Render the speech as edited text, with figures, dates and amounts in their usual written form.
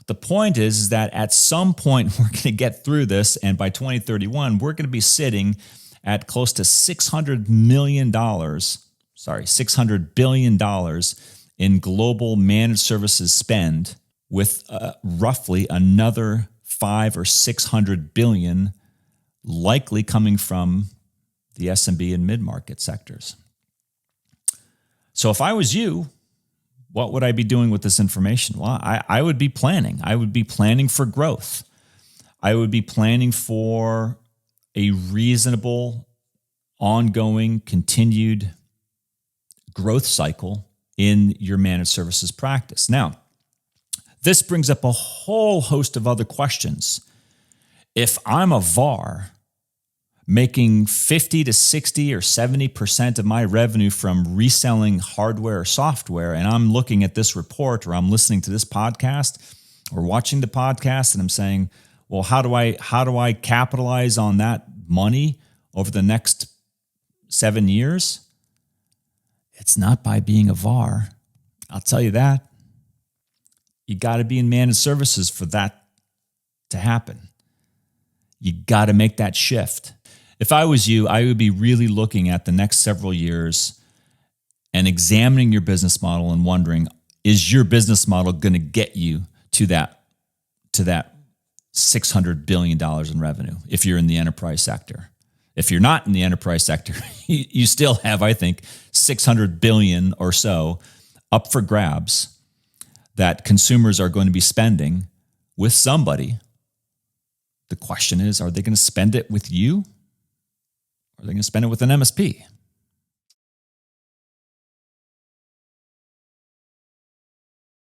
The point is that at some point we're going to get through this, and by 2031, we're going to be sitting at close to $600 billion in global managed services spend, with roughly another 500 or 600 billion likely coming from the SMB and mid-market sectors. So if I was you, what would I be doing with this information? Well, I would be planning. I would be planning for growth. I would be planning for a reasonable, ongoing, continued growth cycle in your managed services practice. Now, this brings up a whole host of other questions. If I'm a VAR making 50 to 60 or 70% of my revenue from reselling hardware or software, and I'm looking at this report, or I'm listening to this podcast or watching the podcast, and I'm saying, well, how do I capitalize on that money over the next 7 years? It's not by being a VAR. I'll tell you that. You got to be in managed services for that to happen. You got to make that shift. If I was you, I would be really looking at the next several years and examining your business model and wondering, is your business model going to get you to that $600 billion in revenue if you're in the enterprise sector? If you're not in the enterprise sector, you still have, I think, 600 billion or so up for grabs that consumers are going to be spending with somebody. The question is, are they going to spend it with you? Or are they going to spend it with an MSP?